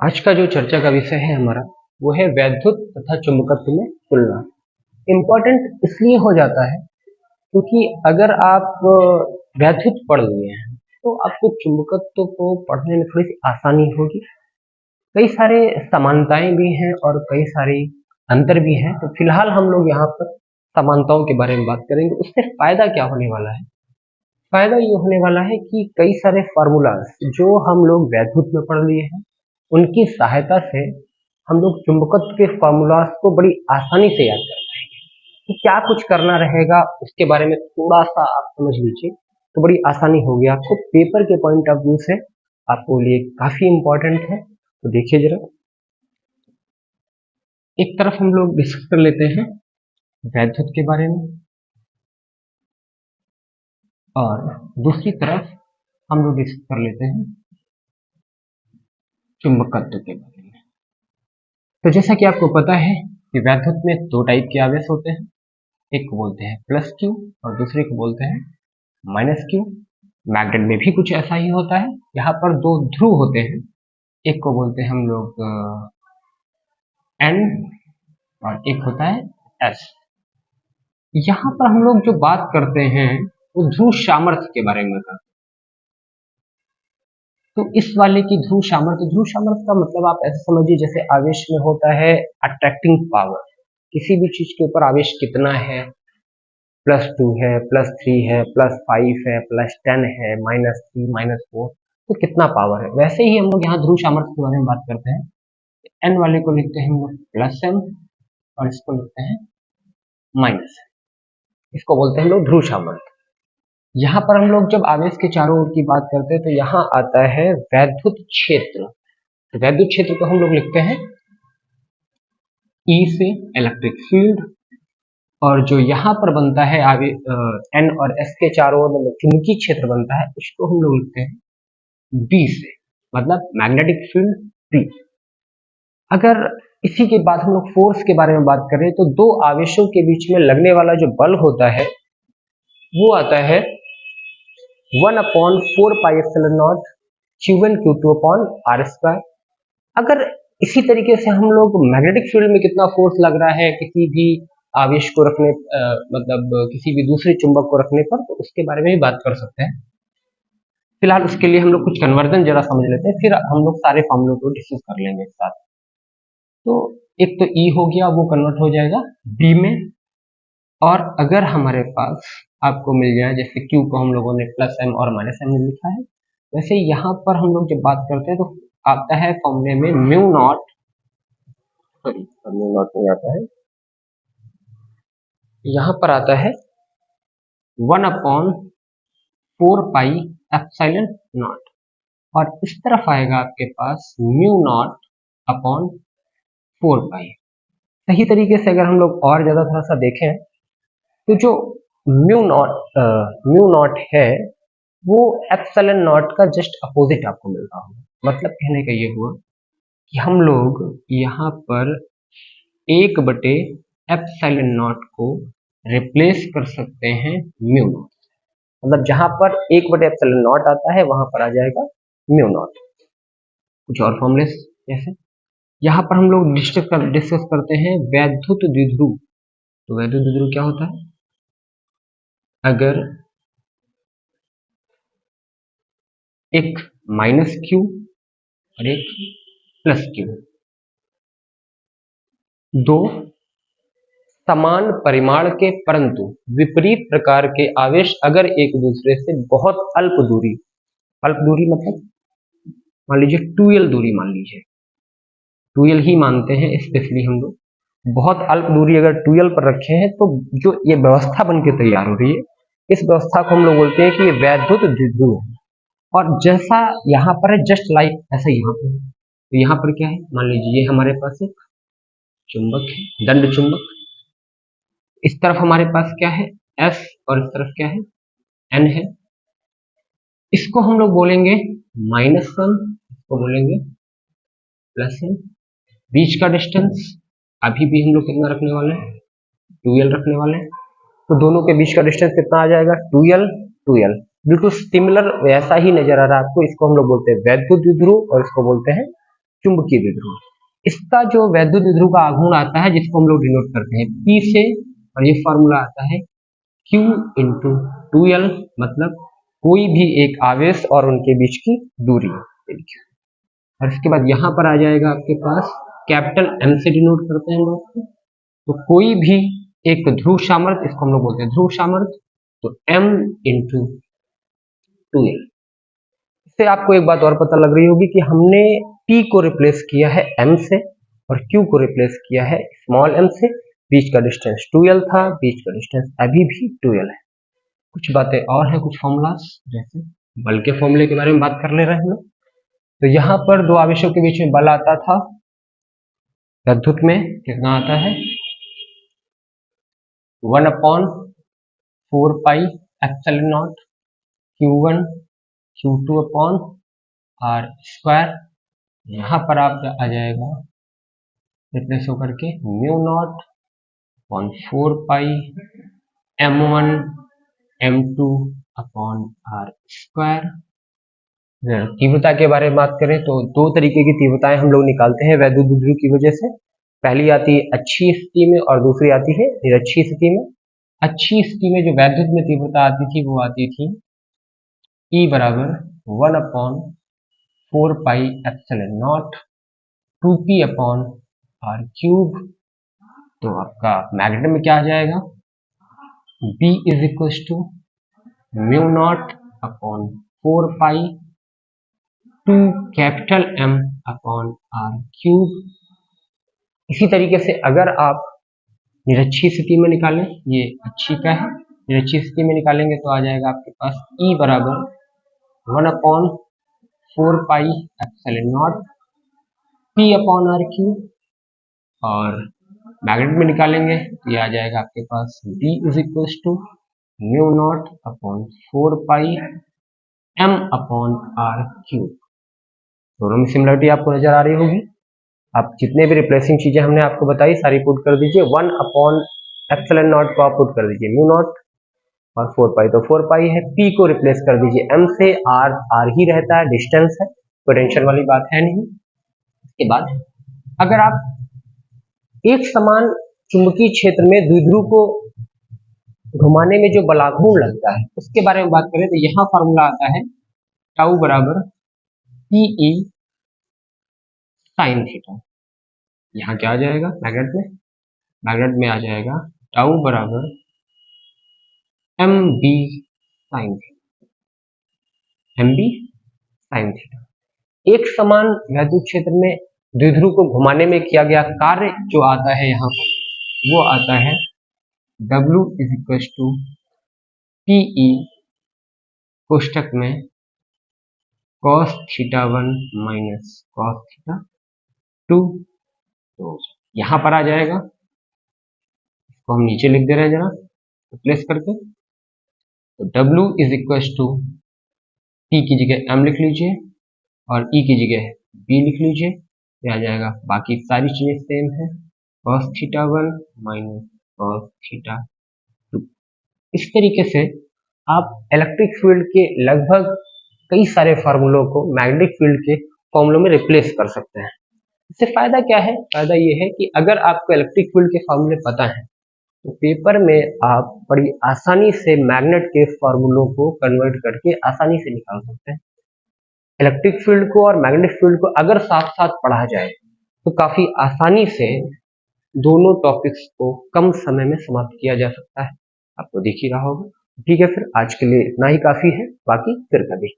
आज का जो चर्चा का विषय है हमारा वो है वैद्युत तथा चुंबकत्व में तुलना। इम्पोर्टेंट इसलिए हो जाता है क्योंकि अगर आप वैद्युत पढ़ लिए हैं तो आपको चुंबकत्व को पढ़ने में थोड़ी सी आसानी होगी। कई सारे समानताएं भी हैं और कई सारे अंतर भी हैं। तो फिलहाल हम लोग यहाँ पर समानताओं के बारे में बात करेंगे। उससे फायदा क्या होने वाला है? फायदा ये होने वाला है कि कई सारे फार्मूलाज जो हम लोग वैद्युत में पढ़ लिए हैं उनकी सहायता से हम लोग चुंबकत्व के फार्मूलाज को बड़ी आसानी से याद कर पाएंगे। तो क्या कुछ करना रहेगा उसके बारे में थोड़ा सा आप समझ लीजिए तो बड़ी आसानी होगी आपको। पेपर के पॉइंट ऑफ व्यू से आपको लिए काफी इंपॉर्टेंट है। तो देखिए जरा, एक तरफ हम लोग डिस्कस कर लेते हैं वैद्युत के बारे में और दूसरी तरफ हम लोग डिस्कस कर लेते हैं चुंबकत्व के बारे में। तो जैसा कि आपको पता है कि वैद्युत में दो टाइप के आवेश होते हैं, एक को बोलते हैं प्लस क्यू और दूसरे को बोलते हैं माइनस क्यू। मैग्नेट में भी कुछ ऐसा ही होता है। यहाँ पर दो ध्रुव होते हैं, एक को बोलते हैं हम लोग एन और एक होता है एस। यहाँ पर हम लोग जो बात करते हैं वो ध्रुव सामर्थ्य के बारे में करते हैं। तो इस वाले की ध्रुव सामर्थ्य का मतलब आप ऐसे समझिए जैसे आवेश में होता है अट्रैक्टिंग पावर। किसी भी चीज के ऊपर आवेश कितना है, +2 है, +3 है, +5 है, +10 है, -3, -4, तो कितना पावर है। वैसे ही हम लोग यहाँ ध्रुव सामर्थ्य के बारे में बात करते हैं। एन वाले को लिखते हैं हम लोग +m और इसको लिखते हैं माइनस। इसको बोलते हैं हम लोग ध्रुव सामर्थ्य। यहाँ पर हम लोग जब आवेश के चारों ओर की बात करते हैं तो यहाँ आता है वैद्युत क्षेत्र। तो वैद्युत क्षेत्र को हम लोग लिखते हैं E से इलेक्ट्रिक फील्ड, और जो यहाँ पर बनता है एन और एस के चारों ओर मतलब चुंबकीय क्षेत्र बनता है उसको हम लोग लिखते हैं बी से, मतलब मैग्नेटिक फील्ड बी। अगर इसी के बाद हम लोग फोर्स के बारे में बात करें तो दो आवेशों के बीच में लगने वाला जो बल होता है वो आता है 1/4πε0 Q1Q2/r²। अगर इसी तरीके से हम लोग मैग्नेटिक फील्ड में कितना फोर्स लग रहा है किसी भी आवेश को रखने मतलब किसी भी दूसरे चुंबक को रखने पर, तो उसके बारे में भी बात कर सकते हैं। फिलहाल उसके लिए हम लोग कुछ कन्वर्जन जरा समझ लेते हैं, फिर हम लोग सारे फॉर्मूलों को डिस्कस कर लेंगे एक साथ। तो एक तो E हो गया, वो कन्वर्ट हो जाएगा B में। और अगर हमारे पास आपको मिल जाए जैसे Q को हम लोगों ने +m और -m में लिखा है, वैसे यहाँ पर हम लोग जब बात करते हैं तो आता है फॉर्मूले में म्यू नॉट नहीं आता है, यहाँ पर आता है 1/4πε0 और इस तरफ आएगा आपके पास म्यू नॉट अपॉन 4π। सही तरीके से अगर हम लोग और ज्यादा थोड़ा सा देखें तो जो म्यू नॉट है वो एप्सिलॉन नॉट का जस्ट अपोजिट आपको मिल रहा होगा। मतलब कहने का ये हुआ कि हम लोग यहाँ पर 1/एप्सिलॉन नॉट को रिप्लेस कर सकते हैं म्यू नॉट। मतलब जहां पर 1/एप्सिलॉन नॉट आता है वहां पर आ जाएगा म्यू नॉट। कुछ और फॉर्मूले जैसे यहाँ पर हम लोग डिस्कस करते हैं वैद्युत द्विध्रुव। तो वैद्युत द्विध्रुव क्या होता है? अगर एक -q और एक +q, दो समान परिमाण के परंतु विपरीत प्रकार के आवेश अगर एक दूसरे से बहुत अल्प दूरी मतलब मान लीजिए 2l दूरी, मान लीजिए 2l ही मानते हैं स्पेशली हम लोग, बहुत अल्प दूरी अगर 2l पर रखे हैं तो जो ये व्यवस्था बन के तैयार हो रही है इस व्यवस्था को हम लोग बोलते हैं कि ये वैद्युत द्विध्रुव है। और जैसा यहाँ पर है जस्ट लाइक ऐसा यहाँ पर, तो यहाँ पर क्या है, मान लीजिए ये हमारे पास एक चुंबक है, दंड चुंबक। इस तरफ हमारे पास क्या है, S, और इस तरफ क्या है, N है। इसको हम लोग बोलेंगे -1, इसको बोलेंगे +1। बीच का डिस्टेंस अभी भी हम लोग कितना रखने वाले हैं, 2l रखने वाले हैं। तो दोनों के बीच का डिस्टेंस कितना आ जाएगा, 2l 2l। बिल्कुल सिमिलर वैसा ही नजर आ रहा है आपको। इसको हम लोग बोलते हैं वैद्युत द्विध्रुव और इसको बोलते हैं चुंबकीय द्विध्रुव, इसका जो वैद्युत द्विध्रुव का आघूर्ण आता है जिसको हम लोग डिनोट करते हैं P से, और ये फॉर्मूला आता है Q इंटू 2L, मतलब कोई भी एक आवेश और उनके बीच की दूरी। और इसके बाद यहाँ पर आ जाएगा आपके पास कैपिटल M से डिनोट करते हैं हम लोग, तो कोई भी एक ध्रुव सामर्थ्य, इसको हम लोग बोलते हैं ध्रुव सामर्थ्य, तो M इंटू 2L। इससे आपको एक बात और पता लग रही होगी कि हमने P को रिप्लेस किया है M से और Q को रिप्लेस किया है स्मॉल m से। बीच का डिस्टेंस 2L था, बीच का डिस्टेंस अभी भी 2L है। कुछ बातें और हैं, कुछ फॉर्मूलास, जैसे बल के फॉर्मूले के बारे में बात कर ले रहे हैं हम। तो यहाँ पर दो आवेशों के बीच में बल आता था, विद्युत में कितना आता है 1/4 pi epsilon not Q1 Q2 upon R square. यहाँ पर आप आ जाएगा रिप्लेस होकर के म्यू नॉट अपॉन 4 पाई M1 M2 upon R square. तीव्रता के बारे में बात करें तो दो तरीके की तीव्रताएं हम लोग निकालते हैं वैद्युत द्विध्रुव की वजह से। पहली आती है अच्छी स्थिति में और दूसरी आती है निरक्षीय स्थिति में। अच्छी स्थिति में जो वैद्युत में तीव्रता आती थी वो आती थी E बराबर 1/4 pi epsilon naught 2p upon R cube. तो आपका मैग्नेट में क्या आ जाएगा B is equal to mu naught upon 4 pi 2 capital M upon R cube. इसी तरीके से अगर आप निरक्षीय स्थिति में निकालें, ये अच्छी का है, निरक्षीय स्थिति में निकालेंगे तो आ जाएगा आपके पास E बराबर 1/4 pi epsilon naught P upon R cube. और मैग्नेट में निकालेंगे तो ये आ जाएगा आपके पास B is equal to mu naught upon 4 pi M upon R cube. दोनों में सिमिलरिटी आपको नजर आ रही होगी। आप जितने भी रिप्लेसिंग चीजें हमने आपको बताई सारी पुट कर दीजिए। 1 अपॉन एप्सिलॉन नॉट को आप पुट कर दीजिए म्यू नॉट, और 4 पाई तो 4 पाई है। P को रिप्लेस कर दीजिए M से, R ही रहता है, डिस्टेंस है, कोई टेंशन वाली बात है नहीं। इसके बाद अगर आप एक समान चुंबकीय क्षेत्र में द्विध्रुव को घुमाने में जो बलाघूर्ण लगता है उसके बारे में बात करें तो यहाँ फॉर्मूला आता है टाउ बराबर PE साइन थीटा। यहाँ क्या आ जाएगा मैग्नेट में आ जाएगा टाउ बराबर MB साइन थीटा। एक समान वैद्युत क्षेत्र में द्विध्रुव को घुमाने में किया गया कार्य जो आता है यहाँ पर वो आता है W is equal to PE कोष्टक में cos theta 1 minus cos theta 2। तो यहाँ पर आ जाएगा, इसको हम नीचे लिख दे रहे हैं जरा रिप्लेस करके। तो W is equal to P की जगह M लिख लीजिए और E की जगह B लिख लीजिए, ये आ जाएगा। बाकी सारी चीजें सेम है, cos theta 1 minus cos theta 2। इस तरीके से आप इलेक्ट्रिक फील्ड के लगभग कई सारे फार्मूलों को मैग्नेटिक फील्ड के फॉर्मूलों में रिप्लेस कर सकते हैं। इससे फायदा क्या है? फायदा ये है कि अगर आपको इलेक्ट्रिक फील्ड के फॉर्मूले पता है तो पेपर में आप बड़ी आसानी से मैग्नेट के फॉर्मूलों को कन्वर्ट करके आसानी से निकाल सकते हैं। इलेक्ट्रिक फील्ड को और मैग्नेटिक फील्ड को अगर साथ साथ पढ़ा जाए तो काफी आसानी से दोनों टॉपिक्स को कम समय में समाप्त किया जा सकता है। आपको दिख ही रहा होगा। ठीक है, फिर आज के लिए इतना ही काफी है, बाकी फिर कभी।